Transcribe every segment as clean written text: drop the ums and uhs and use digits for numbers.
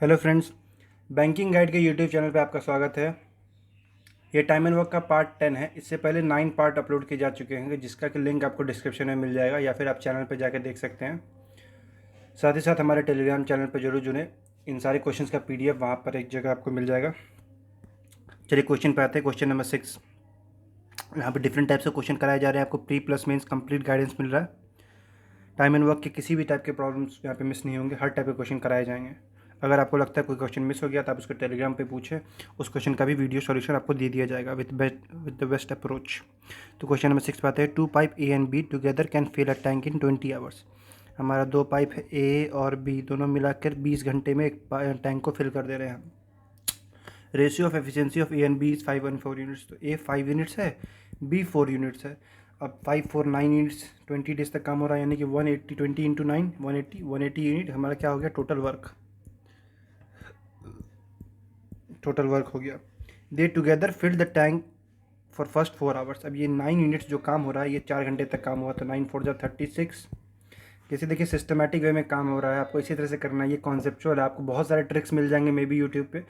Hello friends, banking guide के YouTube channel पे आपका स्वागत है। ये टाइम एंड वर्क का पार्ट 10 है। इससे पहले 9 पार्ट अपलोड किए जा चुके हैं, जिसका कि लिंक आपको डिस्क्रिप्शन में मिल जाएगा या फिर आप चैनल पे जाकर देख सकते हैं। साथ ही साथ हमारे टेलीग्राम चैनल पर जरूर जुड़ें। इन सारे क्वेश्चंस का पीडीएफ वहाँ पर एक जगह आपको मिल जाएगा। चलिए क्वेश्चन पे आते हैं। Question number 6। यहाँ पर डिफरेंट टाइप्स के क्वेश्चन कराए जा रहे हैं। आपको pre plus means complete guidance मिल रहा है। टाइम एंड वर्क के किसी भी टाइप के प्रॉब्लम्स यहाँ पे मिस नहीं होंगे। हर टाइप के क्वेश्चन कराए जाएंगे। अगर आपको लगता है कोई क्वेश्चन मिस हो गया तो आप उसको टेलीग्राम पे पूछें। उस क्वेश्चन का भी वीडियो सॉल्यूशन आपको दे दिया जाएगा विद द बेस्ट अप्रोच। तो क्वेश्चन नंबर 6 पे आते हैं। 2 pipe A and B together can fill a tank in 20 hours. हमारा 2 पाइप है, ए और बी, दोनों मिलाकर 20 घंटे में एक टैंक को फिल कर दे रहे हैं। Ratio of efficiency of A and B is 5 and 4 units. तो ए 5 यूनिट्स है, बी 4 यूनिट्स है। अब 5 4 9 यूनिट्स 20 डेज तक काम हो रहा है, यानी कि 180 20 इंटू 9 180 यूनिट हमारा क्या हो गया, टोटल वर्क हो गया। They together fill the tank for first 4 hours. अब ये 9 यूनिट्स जो काम हो रहा है ये 4 घंटे तक काम हुआ, तो 9 4 जा 36। जैसे देखिए सिस्टमेटिक वे में काम हो रहा है, आपको इसी तरह से करना है। ये कॉन्सेप्चुअल है, आपको बहुत सारे ट्रिक्स मिल जाएंगे मे बी यूट्यूब पे,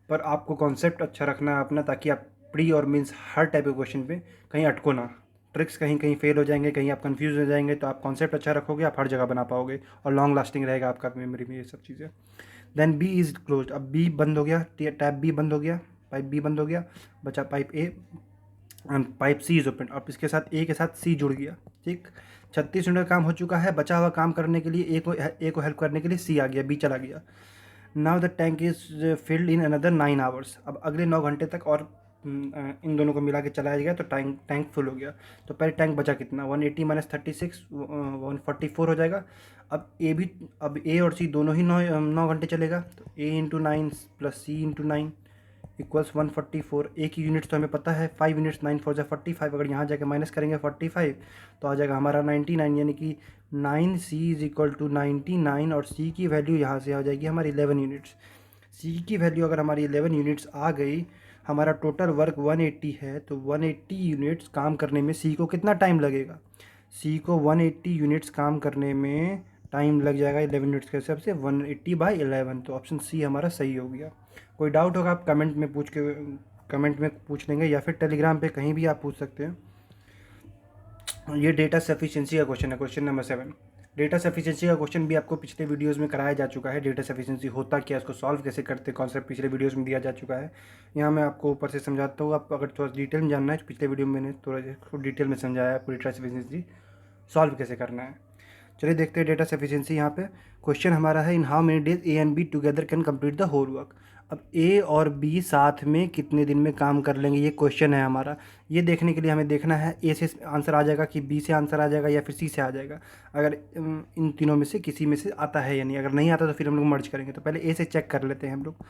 पर आपको कॉन्सेप्ट अच्छा रखना है अपना, ताकि आप प्री और मीन्स हर टाइप के क्वेश्चन पे कहीं अटको ना। ट्रिक्स कहीं कहीं फेल हो जाएंगे, कहीं आप कंफ्यूज हो जाएंगे, तो आप कॉन्सेप्ट अच्छा रखोगे, आप हर जगह बना पाओगे और लॉन्ग लास्टिंग रहेगा आपका मेमोरी में ये सब चीज़ें। Then B is close. अब बी बंद हो गया, टैप बी बंद हो गया, पाइप बी बंद हो गया, बचा pipe A and pipe C is open. अब इसके साथ ए के साथ सी जुड़ गया। ठीक, 36 मिनट का काम हो चुका है। बचा हुआ काम करने के लिए ए को हेल्प करने के लिए सी आ गया, बी चला गया। Now the tank is filled in another 9 hours. अब अगले 9 घंटे तक और इन दोनों को मिला के चलाया गया तो टैंक फुल हो गया। तो पहले टैंक बचा कितना, 180 माइनस 36 144 हो जाएगा। अब ए और सी दोनों ही 9 घंटे चलेगा, तो ए इंटू 9 प्लस सी इंटू 9 इक्वल्स 144। ए की यूनिट्स तो हमें पता है 5 यूनिट्स, 9 4 जा 45। अगर यहाँ जाके माइनस करेंगे 45 तो आ जाएगा हमारा 99, यानी कि 9C इज इक्वल टू 99। और सी की वैल्यू यहाँ से आ जाएगी हमारी 11 यूनिट्स। सी की वैल्यू अगर हमारी 11 यूनिट्स आ गई, हमारा टोटल वर्क 180 है, तो 180 यूनिट्स काम करने में सी को कितना टाइम लगेगा। सी को 180 यूनिट्स काम करने में टाइम लग जाएगा 11 यूनिट्स के हिसाब से, 180/11। तो ऑप्शन सी हमारा सही हो गया। कोई डाउट होगा आप कमेंट में पूछ लेंगे, या फिर टेलीग्राम पे कहीं भी आप पूछ सकते हैं। ये डेटा सफिशिएंसी का क्वेश्चन है, क्वेश्चन नंबर 7। डेटा सफिशिएंसी का क्वेश्चन भी आपको पिछले वीडियोस में कराया जा चुका है। डेटा सफिशिएंसी होता क्या, इसको सॉल्व कैसे करते, कॉन्सेप्ट पिछले वीडियोस में दिया जा चुका है। यहाँ मैं आपको ऊपर से समझाता हूँ। आप अगर थोड़ा डिटेल में जानना है तो पिछले वीडियो में मैंने थोड़ा डिटेल में समझाया है आपको डेटा सफिशिएंसी सॉल्व कैसे करना है। चलिए देखते हैं डेटा सफिशिएंसी। यहाँ पे क्वेश्चन हमारा है, in how many days A and B together can complete the whole work. अब ए और बी साथ में कितने दिन में काम कर लेंगे, ये क्वेश्चन है हमारा। ये देखने के लिए हमें देखना है ए से आंसर आ जाएगा कि बी से आंसर आ जाएगा या फिर सी से आ जाएगा। अगर इन तीनों में से किसी में से आता है या नहीं, अगर नहीं आता तो फिर हम लोग मर्ज करेंगे। तो पहले ए से चेक कर लेते हैं हम लोग।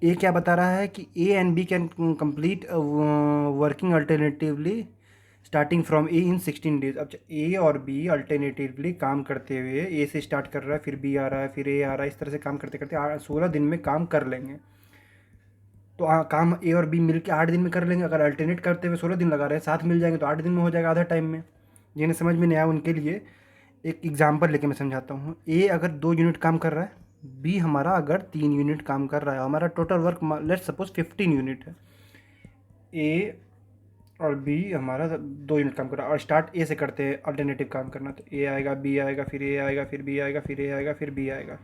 ए क्या बता रहा है कि A and B can complete working alternatively starting from A in 16 days. अब ए और बी अल्टरनेटिवली काम करते हुए, ए से स्टार्ट कर रहा है, फिर बी आ रहा है, फिर ए आ रहा है, इस तरह से काम करते करते 16 दिन में काम कर लेंगे। तो काम ए और बी मिल के 8 दिन में कर लेंगे। अगर अल्टरनेट करते हुए 16 दिन लगा रहे हैं, साथ मिल जाएंगे तो 8 दिन में हो जाएगा, आधा टाइम में। जिन्हें समझ में नहीं आया उनके लिए एक एग्जाम्पल लेके मैं समझाता हूँ। ए अगर 2 यूनिट काम कर रहा है, बी हमारा अगर 3 यूनिट काम कर रहा है, हमारा total work let's suppose 15 unit है। ए और बी हमारा 2 यूनिट काम कर रहा है, और स्टार्ट ए से करते हैं अल्टरनेटिव काम करना। तो ए आएगा, बी आएगा, फिर ए आएगा, फिर बी आएगा, फिर ए आएगा, फिर बी आएगा।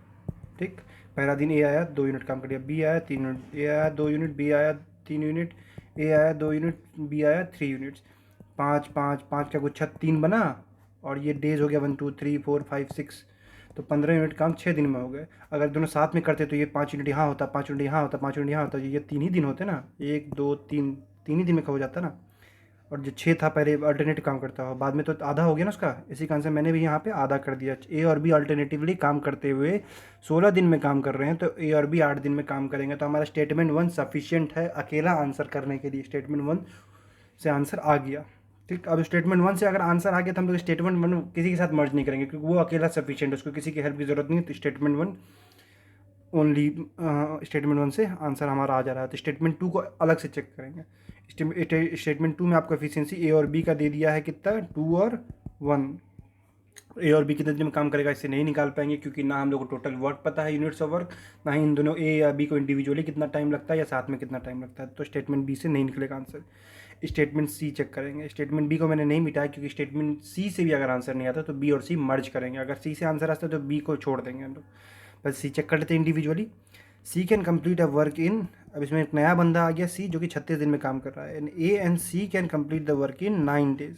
ठीक, पहला दिन ए आया, 2 यूनिट काम कर दिया, बी आया 3 यूनिट, ए आया 2 यूनिट, बी आया 3 यूनिट, ए आया 2 यूनिट, बी आया 3 यूनिट्स। 5 5 5 का गुच्छा 3 बना, और ये डेज हो गया 1 2 3 4 5 6। तो 15 यूनिट काम 6 दिन में हो गए। अगर दोनों साथ में करते तो ये 5 यूनिट यहाँ होता, 5 यूनिट यहाँ होता, 5 यूनिट यहाँ होता, ये 3 ही दिन होते ना, 1 2 3, 3 ही दिन में हो जाता ना। और जो 6 था पहले अल्टरनेटिव काम करता हो, बाद में तो आधा हो गया ना उसका। इसी कारण से मैंने भी यहाँ पे आधा कर दिया। ए और बी अल्टरनेटिवली काम करते हुए 16 दिन में काम कर रहे हैं, तो ए और बी 8 दिन में काम करेंगे। तो हमारा स्टेटमेंट 1 सफिशिएंट है अकेला आंसर करने के लिए। स्टेटमेंट 1 से आंसर आ गया। ठीक, अब स्टेटमेंट 1 से अगर आंसर आ गया तो हम लोग स्टेटमेंट 1 किसी के साथ मर्ज नहीं करेंगे, क्योंकि वो अकेला सफिशिएंट है, उसको किसी की हेल्प की ज़रूरत नहीं है। तो स्टेटमेंट 1 ओनली, स्टेटमेंट 1 से आंसर हमारा आ जा रहा है। तो स्टेटमेंट 2 को अलग से चेक करेंगे। स्टेटमेंट 2 में आपको एफिशिएंसी ए और बी का दे दिया है कितना, 2 और 1। ए और बी कितने दिन में काम करेगा इससे नहीं निकाल पाएंगे, क्योंकि ना हम लोग को टोटल वर्क पता है, यूनिट्स ऑफ वर्क, ना ही इन दोनों ए या बी को इंडिविजुअली कितना टाइम लगता है या साथ में कितना टाइम लगता है। तो स्टेटमेंट बी से नहीं निकलेगा आंसर। स्टेटमेंट सी चेक करेंगे। स्टेटमेंट बी को मैंने नहीं मिटाया, क्योंकि स्टेटमेंट सी से भी अगर आंसर नहीं आता तो बी और सी मर्ज करेंगे। अगर सी से आंसर आता है तो बी को छोड़ देंगे हम लोग। बस सी चेक कर लेते हैं individually. C can complete a work in, अब इसमें एक नया बंदा आ गया सी, जो कि 36 दिन में काम कर रहा है। And A and C can complete the work in 9 days.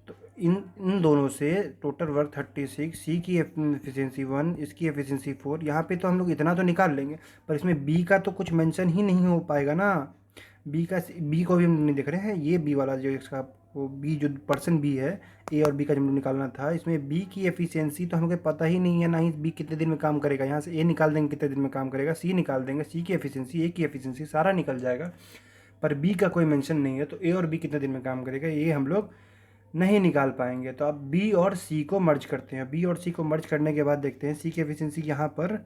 तो इन दोनों से टोटल वर्क 36, सी की एफिशिएंसी 1, इसकी एफिशिएंसी 4। यहाँ पे तो हम लोग इतना तो निकाल लेंगे, पर इसमें बी का तो कुछ मेंशन ही नहीं हो पाएगा ना। बी को भी हम नहीं देख रहे हैं, ये बी वाला जो इसका वो बी जो पर्सन बी है, ए और बी का जब निकालना था, इसमें बी की एफिशिएंसी तो हमें पता ही नहीं है, ना ही बी कितने दिन में काम करेगा। यहाँ से ए निकाल देंगे कितने दिन में काम करेगा, सी निकाल देंगे, सी की एफिशिएंसी, ए की एफिशिएंसी, सारा निकल जाएगा, पर बी का कोई मेंशन नहीं है। तो ए और बी कितने दिन में काम करेगा ये हम लोग नहीं निकाल पाएंगे। तो अब बी और सी को मर्ज करते हैं। बी और सी को मर्ज करने के बाद देखते हैं सी की एफिशिएंसी यहाँ पर,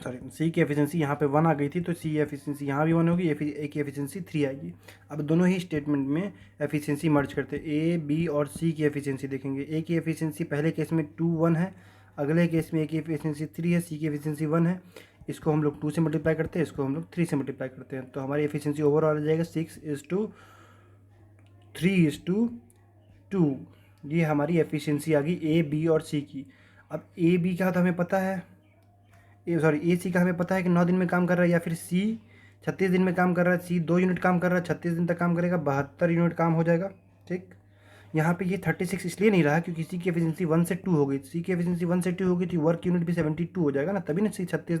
सी की एफिशिएंसी यहाँ पे 1 आ गई थी, तो सी एफिशिएंसी यहाँ भी 1 होगी, ए की एफिशिएंसी 3 आएगी। अब दोनों ही स्टेटमेंट में एफिशिएंसी मर्ज करते हैं। ए बी और सी की एफिशिएंसी देखेंगे। ए की एफिशिएंसी पहले केस में 2 1 है, अगले केस में ए की एफिशिएंसी 3 है, सी की एफिशिएंसी 1 है। इसको हम लोग 2 से मल्टीप्लाई करते हैं, इसको हम लोग 3 से मल्टीप्लाई करते हैं, तो हमारी एफिशिएंसी ओवरऑल आ जाएगा 6:3:2। ये हमारी एफिशिएंसी आ गई ए बी और सी की। अब ए बी का तो हमें पता है, ए सी का हमें पता है कि 9 दिन में काम कर रहा है, या फिर सी 36 दिन में काम कर रहा है। सी 2 यूनिट काम कर रहा है, 36 दिन तक काम करेगा, 72 यूनिट काम हो जाएगा। ठीक, यहाँ पे ये 36 इसलिए नहीं रहा क्योंकि सी की एफिशिएंसी 1 से 2 हो गई। सी की एफिशिएंसी 1 से 2 हो गई थी, वर्क यूनिट भी 72 हो जाएगा ना, तभी ना सी 36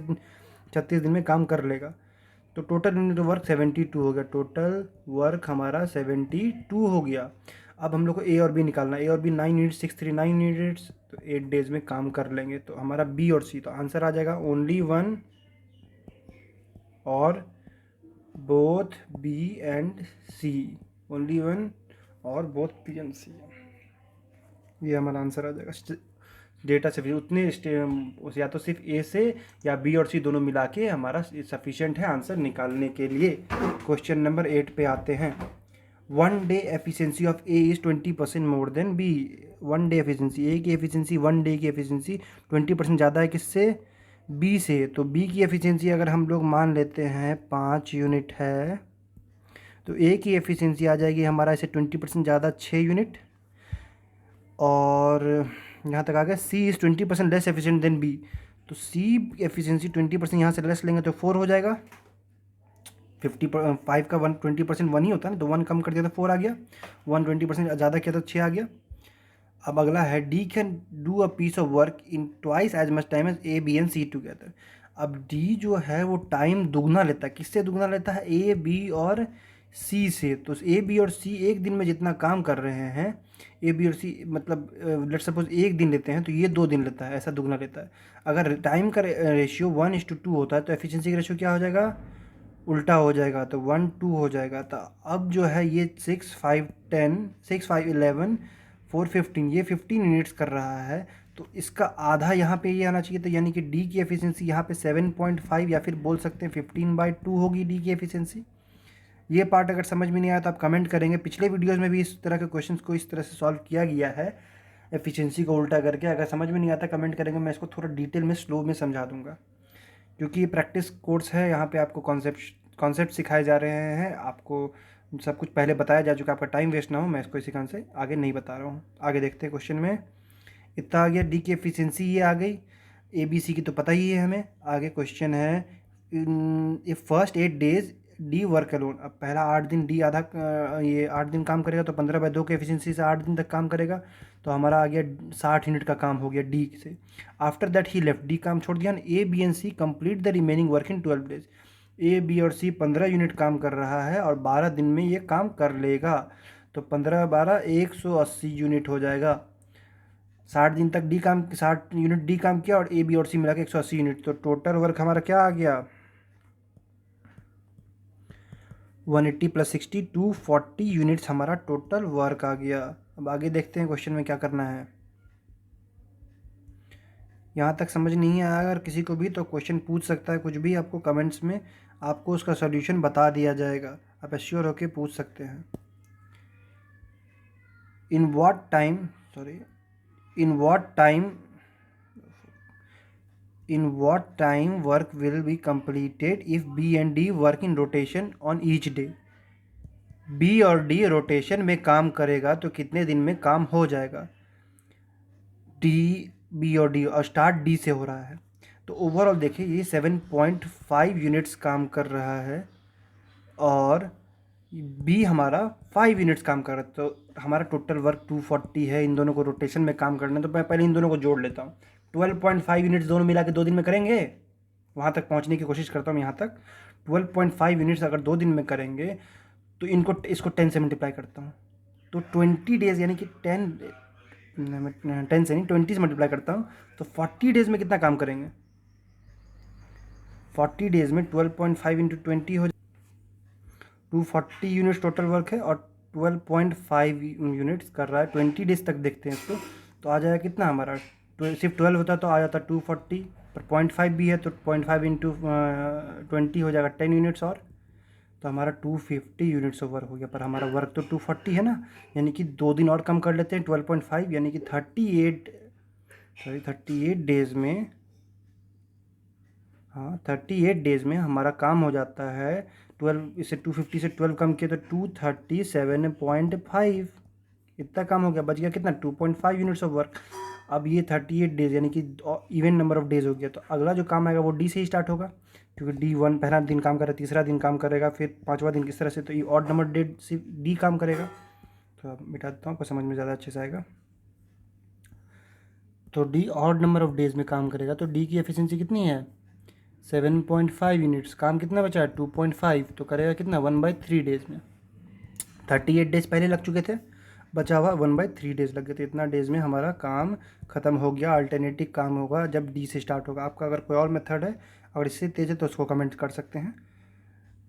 दिन में काम कर लेगा। तो टोटल यूनिट वर्क 72 हो गया, टोटल वर्क हमारा 72 हो गया। अब हम लोग को ए और बी निकालना है। ए और बी 9 यूनिट्स, 6 3 9 यूनिट्स, तो 8 डेज में काम कर लेंगे। तो हमारा बी और सी, तो आंसर आ जाएगा ओनली 1 और both B and C. Only 1 और बोथ बी एंड सी, ये हमारा आंसर आ जाएगा। डेटा से उतने या तो सिर्फ ए से या बी और सी दोनों मिला के हमारा सफिशिएंट है आंसर निकालने के लिए। क्वेश्चन नंबर 8 पे आते हैं। 1 day efficiency of A is 20% more than B. 1 day efficiency, A की एफिशिएंसी 1 डे की एफिशिएंसी 20% ज़्यादा है किससे, बी से। तो बी की एफिशिएंसी अगर हम लोग मान लेते हैं 5 यूनिट है, तो ए की एफिशिएंसी आ जाएगी हमारा इसे 20% ज़्यादा 6 यूनिट। और यहाँ तक आ गया C is 20% less efficient than B, तो सी एफिशिएंसी 20% यहाँ से लेस लेंगे तो 4 हो जाएगा। 5 का 20% 1 ही होता है ना, तो 1 कम कर दिया तो 4 आ गया, 1 20% ज़्यादा किया तो 6 आ गया। अब अगला है D can do a piece of work in twice as much time as A B and C together. अब डी जो है वो टाइम दुगना लेता है, किससे दुगना लेता है, ए बी और सी से। तो ए बी और सी एक दिन में जितना काम कर रहे हैं, ए बी और सी मतलब लेट सपोज एक दिन लेते हैं तो ये 2 दिन लेता है, ऐसा दुगना लेता है। अगर टाइम का रेशियो 1:2 होता है तो एफिशिएंसी का रेशियो क्या हो जाएगा, उल्टा हो जाएगा, तो 1:2 हो जाएगा। तो अब जो है ये 6 5 10 6 5 11 4 15, ये 15 यूनिट्स कर रहा है, तो इसका आधा यहाँ पे ये आना चाहिए। तो यानी कि डी की एफिशिएंसी यहाँ पे 7.5 या फिर बोल सकते हैं 15/2 होगी डी की एफिशिएंसी। ये पार्ट अगर समझ में नहीं आया तो आप कमेंट करेंगे। पिछले वीडियोज़ में भी इस तरह के क्वेश्चंस को इस तरह से सॉल्व किया गया है, एफिशिएंसी को उल्टा करके। अगर समझ में नहीं आता कमेंट करेंगे, मैं इसको थोड़ा डिटेल में स्लो में समझा दूंगा, क्योंकि ये प्रैक्टिस कोर्स है। यहाँ पे आपको कॉन्सेप्ट सिखाए जा रहे हैं, आपको सब कुछ पहले बताया जा चुका, आपका टाइम वेस्ट ना हो, मैं इसको इसी कारण से आगे नहीं बता रहा हूँ। आगे देखते हैं क्वेश्चन में। इतना आ गया, डी की एफिशिएंसी ये आ गई, ए बी सी की तो पता ही है हमें। आगे क्वेश्चन है, ये first 8 days D work alone. अब पहला 8 दिन डी ये 8 दिन काम करेगा, तो 15/2 की एफिशिएंसी से 8 दिन तक काम करेगा, तो हमारा आ गया 60 यूनिट का काम हो गया डी से। After that he left, D काम छोड़ दिया। A B and C complete the remaining work in 12 days. A B और सी 15 यूनिट काम कर रहा है और 12 दिन में ये काम कर लेगा, तो 15 12 180 यूनिट हो जाएगा। 60 दिन तक 60 यूनिट डी काम किया और ए बी और सी मिला के 180 यूनिट, तो टोटल वर्क हमारा क्या आ गया, 180 + 60 240 यूनिट्स हमारा टोटल वर्क आ गया। अब आगे देखते हैं क्वेश्चन में क्या करना है। यहाँ तक समझ नहीं आया अगर किसी को भी, तो क्वेश्चन पूछ सकता है कुछ भी आपको कमेंट्स में, आपको उसका सॉल्यूशन बता दिया जाएगा, आप एश्योर होके पूछ सकते हैं। In what time in what time work will be completed if B and D work in rotation on each day? B और डी रोटेशन में काम करेगा तो कितने दिन में काम हो जाएगा? डी, बी और डी, और स्टार्ट डी से हो रहा है। तो ओवरऑल देखिए ये 7.5 यूनिट्स काम कर रहा है और बी हमारा 5 यूनिट्स काम कर रहा है। तो हमारा टोटल वर्क 240 है। इन दोनों को रोटेशन में काम करना है तो मैं पहले इन दोनों को जोड़ लेता हूँ। 12.5 यूनिट्स दोनों मिला के 2 दिन में करेंगे। वहाँ तक पहुँचने की कोशिश करता हूँ यहाँ तक। 12.5 यूनिट्स अगर 2 दिन में करेंगे तो इसको 10 से मल्टीप्लाई करता हूँ तो 20 डेज़ यानी कि 10 से नहीं 20 से मल्टीप्लाई करता हूँ तो 40 डेज़ में कितना काम करेंगे? 40 डेज़ में 12.5 इंटू 20 हो 240 यूनिट्स टोटल वर्क है और 12.5 यूनिट्स कर रहा है। 20 डेज तक देखते हैं इसको तो आ जाएगा कितना हमारा, सिर्फ 12 होता तो आ जाता 240, पर 0.5 भी है तो 0.5 इंटू 20 हो जाएगा 10 यूनिट्स और, तो हमारा 250 यूनिट्स ऑफ वर्क हो गया। पर हमारा वर्क तो 240 है ना, यानी कि 2 दिन और कम कर लेते हैं 12.5 यानी कि 38 डेज़ में, हाँ 38 डेज़ में हमारा काम हो जाता है 12, इसे 250 से 12 कम किया तो 237.5, इतना काम हो गया। बच गया कितना 2.5 यूनिट्स ऑफ वर्क। अब ये 38 डेज़ यानी कि इवन नंबर ऑफ डेज़ हो गया। तो अगला जो काम आएगा वो डी से ही स्टार्ट होगा क्योंकि D1 पहला दिन काम करेगा, तीसरा दिन काम करेगा, फिर 5वां दिन किस तरह से, तो ये ऑड नंबर डेट से डी काम करेगा। तो अब मिटा देता हूँ आपको समझ में ज़्यादा अच्छे से आएगा। तो D odd number of days में काम करेगा तो डी की एफिशिएंसी कितनी है 7.5 यूनिट्स। काम कितना बचा है 2.5, तो करेगा कितना 1/3 डेज़ में। 38 डेज़ पहले लग चुके थे, बचा हुआ 1/3 डेज़ लग गए थे। इतना डेज़ में हमारा काम ख़त्म हो गया। अल्टरनेटिव काम होगा जब डी से स्टार्ट होगा। आपका अगर कोई और मेथड है और इससे तेज़ है तो उसको कमेंट कर सकते हैं।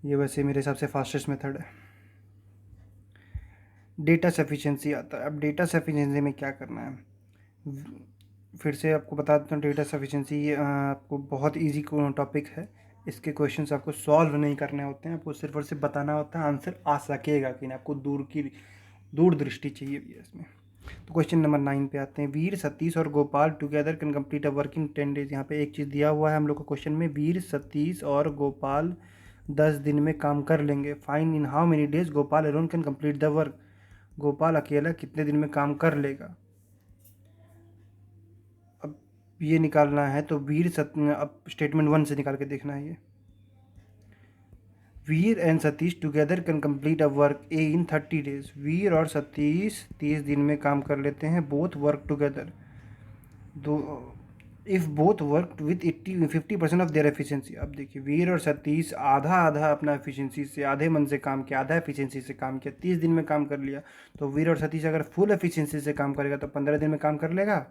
ये वैसे मेरे हिसाब से फास्टेस्ट मेथड है। डेटा सफिशिएंसी आता है। अब डेटा सफिशिएंसी में क्या करना है, फिर से आपको बता देता हूँ। डेटा सफिशिएंसी ये आपको बहुत इजी टॉपिक है। इसके क्वेश्चंस आपको सॉल्व नहीं करने होते हैं, आपको सिर्फ और सिर्फ बताना होता है आंसर आ सकेगा कि नहीं। आपको दूरदृष्टि चाहिए भी है इसमें। तो क्वेश्चन नंबर 9 पे आते हैं। वीर, सतीश और Gopal together can complete a work in 10 days. यहाँ पे एक चीज़ दिया हुआ है हम लोग को क्वेश्चन में, वीर, सतीश और गोपाल 10 दिन में काम कर लेंगे। Fine in how many days Gopal alone can complete the work. Gopal अकेला कितने दिन में काम कर लेगा। अब ये निकालना है तो अब स्टेटमेंट 1 से निकाल के देखना है। ये Veer and Satish together can complete a work A in 30 days. Veer और सतीश 30 दिन में काम कर लेते हैं। बोथ वर्क टुगेदर, दो, if both work with 50% of their efficiency. अब देखिए वीर और सतीश आधा आधा अपना एफिशिएंसी से, आधे मन से काम किया, आधा एफिशिएंसी से काम किया, 30 दिन में काम कर लिया। तो वीर और सतीश अगर फुल एफिशिएंसी से काम करेगा तो 15 दिन में काम कर लेगा।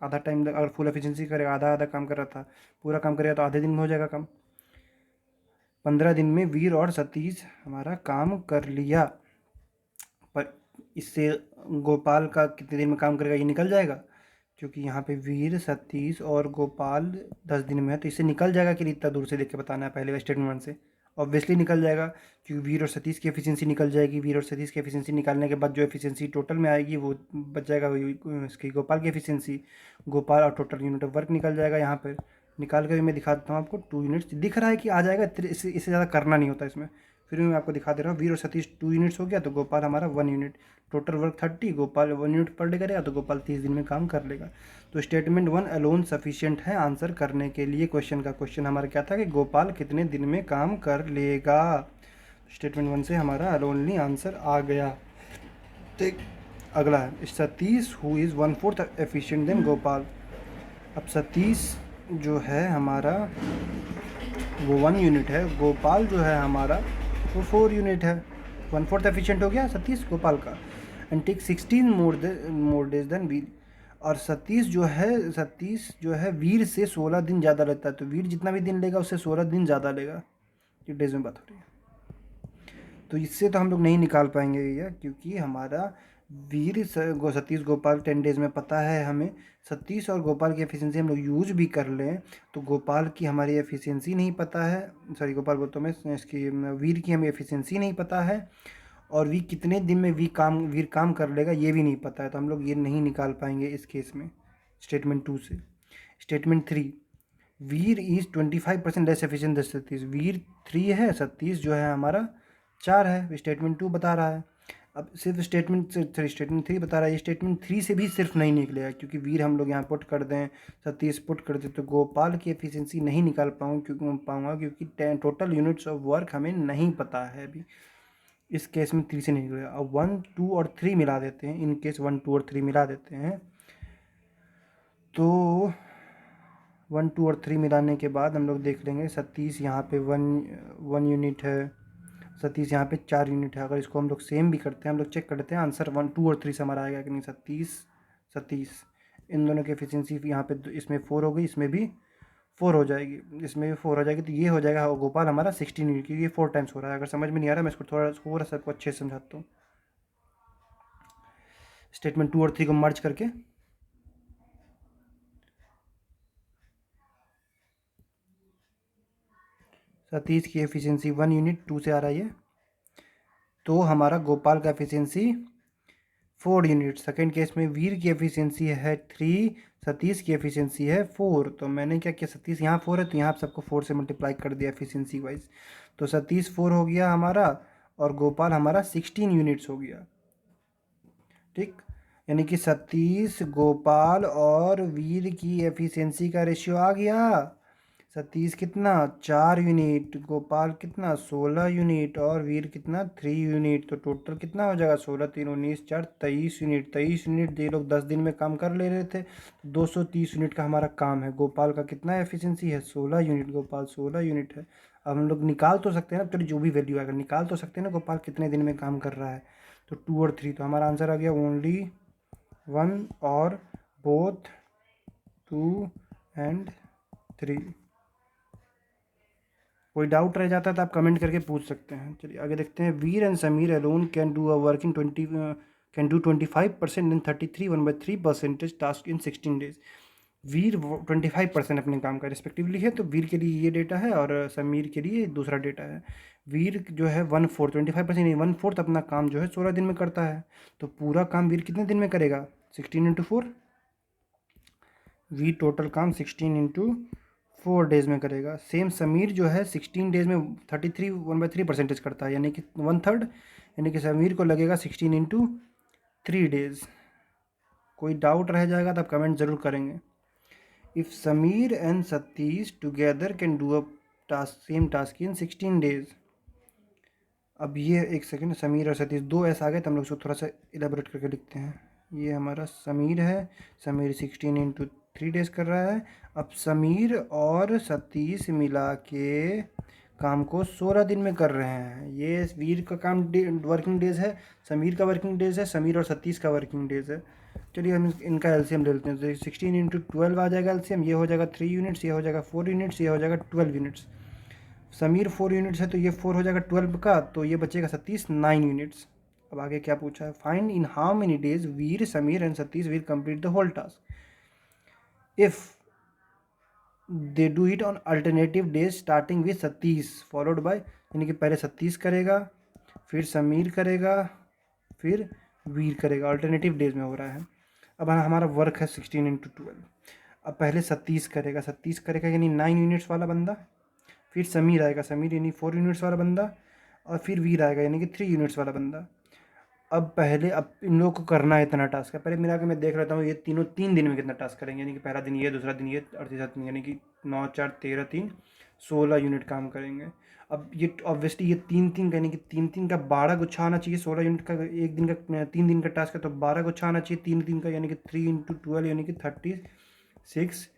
आधा टाइम अगर फुल एफिशिएंसी करेगा, आधा आधा काम कर रहा था, पूरा काम करेगा तो आधे दिन में हो जाएगा काम। 15 दिन में वीर और सतीश हमारा काम कर लिया। पर इससे गोपाल का कितने दिन में काम करेगा ये निकल जाएगा, क्योंकि यहाँ पे वीर, सतीश और गोपाल 10 दिन में है। तो इससे निकल जाएगा कि इतना दूर से देख के बताना है पहले स्टेटमेंट से। ऑब्वियसली निकल जाएगा क्योंकि वीर और सतीश की एफिशिएंसी निकल जाएगी। वीर और सतीश की एफिशिएंसी निकालने के बाद जो एफिशिएंसी टोटल में आएगी वो बच जाएगा इसकी गोपाल की एफिशिएंसी। गोपाल और टोटल यूनिट ऑफ वर्क निकल जाएगा। यहाँ पर निकाल कर भी मैं दिखा देता हूँ आपको। 2 यूनिट्स दिख रहा है कि आ जाएगा, इससे ज़्यादा करना नहीं होता इसमें। फिर मैं आपको दिखा दे रहा हूँ। वीर और सतीश 2 यूनिट्स हो गया तो गोपाल हमारा 1 unit. Total work 30, Gopal 1 unit per day करेगा तो गोपाल 30 दिन में काम कर लेगा। तो स्टेटमेंट 1 अलोन सफिशिएंट है आंसर करने के लिए क्वेश्चन का। क्वेश्चन हमारा क्या था कि गोपाल कितने दिन में काम कर लेगा। स्टेटमेंट 1 से हमारा अलोनली आंसर आ गया। तो अगला है Satish who is 1/4 efficient then Gopal. अब सतीश जो है हमारा वो 1 यूनिट है, गोपाल जो है हमारा वो 4 यूनिट है। 1/4 एफिशिएंट हो गया सतीश गोपाल का। And take 16 more days than Veer. और सतीश जो है वीर से 16 दिन ज़्यादा लेता है। तो वीर जितना भी दिन लेगा उससे 16 दिन ज़्यादा लेगा। ये डेज में बात हो रही है। तो इससे तो हम लोग नहीं निकाल पाएंगे भैया, क्योंकि हमारा सतीश गोपाल 10 डेज़ में पता है हमें। सतीश और गोपाल की एफिशिएंसी हम लोग यूज भी कर लें तो गोपाल की हमारी एफिशिएंसी नहीं पता है। सॉरी गोपाल बोलता हूँ मैं, इसकी वीर की हमें एफिशिएंसी नहीं पता है। और वीर कितने दिन में वीर काम कर लेगा ये भी नहीं पता है। तो हम लोग ये नहीं निकाल पाएंगे इस केस में। स्टेटमेंट 2 से। Statement 3, Veer is 25% less efficient than Satish. Veer 3 है, सतीश जो है हमारा 4 है, स्टेटमेंट 2 बता रहा है। अब सिर्फ स्टेटमेंट 3 बता रहा है, ये स्टेटमेंट 3 से भी सिर्फ नहीं निकलेगा, क्योंकि वीर हम लोग यहाँ पुट कर दें, सतीश पुट कर दें, तो गोपाल की एफिशिएंसी नहीं निकाल क्योंकि टोटल यूनिट्स ऑफ वर्क हमें नहीं पता है अभी। इस केस में 3 से नहीं निकलेगा। अब 1, 2 और 3 मिला देते हैं, इन केस 1, 2 और 3 मिला देते हैं, तो 1, 2 और 3 मिलाने के बाद हम लोग देख लेंगे सतीश यहाँ पे 1 यूनिट है, सतीश यहाँ पे 4 यूनिट है। अगर इसको हम लोग सेम भी करते हैं, हम लोग चेक कर लेते हैं आंसर 1, 2 और 3 से हमारा आएगा कि नहीं। सतीश इन दोनों की एफिशिएंसी यहाँ पे इसमें 4 हो गई, इसमें भी 4 हो जाएगी, इसमें भी 4 हो जाएगी, तो ये हो जाएगा गोपाल हमारा 16 यूनिट, क्योंकि ये 4 टाइम्स हो रहा है। अगर समझ में नहीं आ रहा, मैं इसको थोड़ा सा आपको अच्छे से समझाता हूँ। स्टेटमेंट 2 और 3 को मर्ज करके सतीश की एफिशिएंसी 1 यूनिट 2 से आ रही है, तो हमारा गोपाल का एफिशिएंसी 4 यूनिट। सेकेंड केस में वीर की एफिशिएंसी है 3, सतीश की एफिशिएंसी है 4। तो मैंने क्या किया, सतीश यहाँ 4 है तो यहाँ सबको 4 से मल्टीप्लाई कर दिया एफिशिएंसी वाइज, तो सतीश 4 हो गया हमारा और गोपाल हमारा 16 यूनिट्स हो गया। ठीक, यानी कि सतीश, गोपाल और वीर की एफिशिएंसी का रेशियो आ गया। सतीश कितना 4 यूनिट, गोपाल कितना 16 यूनिट और वीर कितना 3 यूनिट, तो टोटल कितना हो जाएगा 16, 3, 19, 4, 23 यूनिट। 23 यूनिट ये लोग 10 दिन में काम कर ले रहे थे, 230 यूनिट का हमारा काम है। गोपाल का कितना एफिशिएंसी है 16 यूनिट, गोपाल 16 यूनिट है। अब हम लोग निकाल तो सकते हैं ना, चलिए जो भी वैल्यू आएगा निकाल तो सकते हैं ना गोपाल कितने दिन में काम कर रहा है। तो 2 और 3, तो हमारा आंसर आ गया ओनली 1 और बोथ 2 एंड 3। कोई डाउट रह जाता है तो आप कमेंट करके पूछ सकते हैं। चलिए आगे देखते हैं। Veer and Sameer alone can do a work in 25% in 33 1/3% task in 16 days. Veer 25% अपने काम का रिस्पेक्टिवली है, तो वीर के लिए ये डेटा है और समीर के लिए दूसरा डेटा है। वीर जो है 1/4, 25% नहीं 1/4 अपना काम जो है 16 दिन में करता है, तो पूरा काम वीर कितने दिन में करेगा 16 × 4। वीर टोटल काम 16 × 4 डेज में करेगा। सेम समीर जो है 16 डेज में 33 1/3% करता है, यानी कि 1/3, यानी कि समीर को लगेगा 16 × 3 डेज। कोई डाउट रह जाएगा तो आप कमेंट ज़रूर करेंगे। If Sameer and Satish together can do a same task in 16 days. अब ये एक सेकेंड, समीर और सतीश दो ऐसा आ गए, तो हम लोग उसको थोड़ा सा इलेबोरेट करके लिखते हैं। ये हमारा समीर है, समीर 16 × 3 डेज कर रहा है। अब समीर और सतीश मिला के काम को 16 दिन में कर रहे हैं। ये वीर का काम वर्किंग डेज है, समीर का वर्किंग डेज है, समीर और सतीश का वर्किंग डेज है। चलिए हम इनका एलसीएम ले लेते हैं। तो 16 × 12 आ जाएगा एलसीएम, ये हो जाएगा 3 यूनिट्स, ये हो जाएगा 4 यूनिट्स, ये हो जाएगा 12 यूनिट्स। समीर 4 यूनिट्स है तो ये 4 हो जाएगा 12 का, तो ये बचेगा सतीश 9 यूनिट्स। अब आगे क्या पूछा है, find in how many days Veer, Sameer and Satish will complete the whole task if they do it on alternative days starting with Satish followed by, यानी कि पहले सतीश करेगा, फिर समीर करेगा, फिर वीर करेगा, अल्टरनेटिव डेज में हो रहा है। अब हमारा वर्क है 16 × 12। अब पहले सतीश करेगा यानी 9 यूनिट्स वाला बंदा, फिर समीर आएगा, समीर यानी 4 यूनिट्स वाला बंदा, और फिर वीर आएगा यानी कि 3 यूनिट्स वाला बंदा। अब इन लोगों को करना है इतना टास्क है, पहले मिला के मैं देख लेता हूँ ये तीनों 3 दिन में कितना टास्क करेंगे, यानी कि पहला दिन ये, दूसरा दिन ये और तीसरा दिन, यानी कि 9, 4, 13, 3, 16 यूनिट काम करेंगे। अब ये ऑब्वियसली ये 3 यानी कि 3 का 12 गुच्छा आना चाहिए। 16 यूनिट का एक दिन का 3 दिन का टास्क है, तो 12 गुच्छा आना चाहिए 3 दिन का, यानी कि 3 × 12 यानी कि 36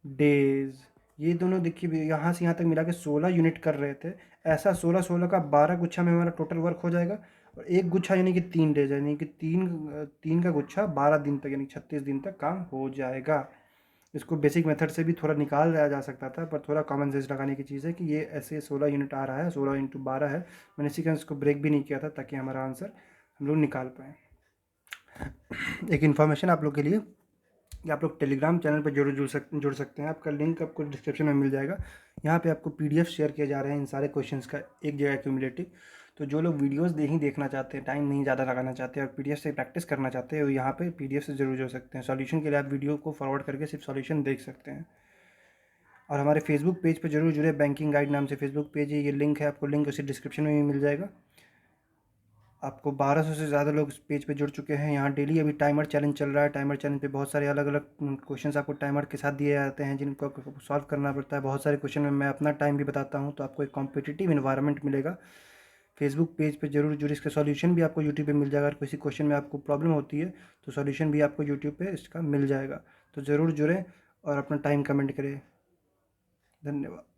डेज। ये दोनों देखिए यहाँ से यहाँ तक मिला के 16 यूनिट कर रहे थे। ऐसा 16 का 12 गुच्छा में हमारा टोटल वर्क हो जाएगा, और एक गुच्छा यानी कि 3 डेज, यानी कि तीन का गुच्छा 12 दिन तक यानी 36 दिन तक काम हो जाएगा। इसको बेसिक मेथड से भी थोड़ा निकाल लिया जा सकता था, पर थोड़ा कॉमन सेंस लगाने की चीज़ है कि ये ऐसे 16 यूनिट आ रहा है, 16 × 12 है। मैंने इसी कारण इसको ब्रेक भी नहीं किया था ताकि हमारा आंसर हम लोग निकाल पाएँ। एक इन्फॉर्मेशन आप लोग के लिए कि आप लोग टेलीग्राम चैनल पर जरूर जुड़ सकते हैं। आपका लिंक आपको डिस्क्रिप्शन में मिल जाएगा। यहाँ पे आपको PDF शेयर किया जा रहा है इन सारे क्वेश्चंस का एक जगह क्यूमुलेटिव। तो जो लोग वीडियोस नहीं देखना चाहते हैं, टाइम नहीं ज़्यादा लगाना चाहते और पीडीएफ से प्रैक्टिस करना चाहते हैं, वो यहाँ पे पीडीएफ से ज़रूर जुड़ सकते हैं। सॉल्यूशन के लिए आप वीडियो को फॉरवर्ड करके सिर्फ सॉल्यूशन देख सकते हैं। और हमारे फेसबुक पेज पर जरूर जुड़े, बैंकिंग गाइड नाम से फेसबुक पेज है, ये लिंक है, आपको लिंक उसी डिस्क्रिप्शन में भी मिल जाएगा। आपको 1200 से ज़्यादा लोग इस पेज पे जुड़ चुके हैं। यहाँ डेली अभी टाइमर चैलेंज चल रहा है। टाइमर चैलेंज पे बहुत सारे अलग अलग क्वेश्चंस आपको टाइमर के साथ दिए जाते हैं, जिनको आपको सॉल्व करना पड़ता है। बहुत सारे क्वेश्चन में मैं अपना टाइम भी बताता हूँ, तो आपको एक कॉम्पिटिटिव इन्वायरमेंट मिलेगा। फेसबुक पेज पे जरूर जुड़े। इसका सॉल्यूशन भी आपको यूट्यूब पे मिल जाएगा। अगर किसी क्वेश्चन में आपको प्रॉब्लम होती है तो सॉल्यूशन भी आपको यूट्यूब पे इसका मिल जाएगा। तो ज़रूर जुड़ें और अपना टाइम कमेंट करें। धन्यवाद।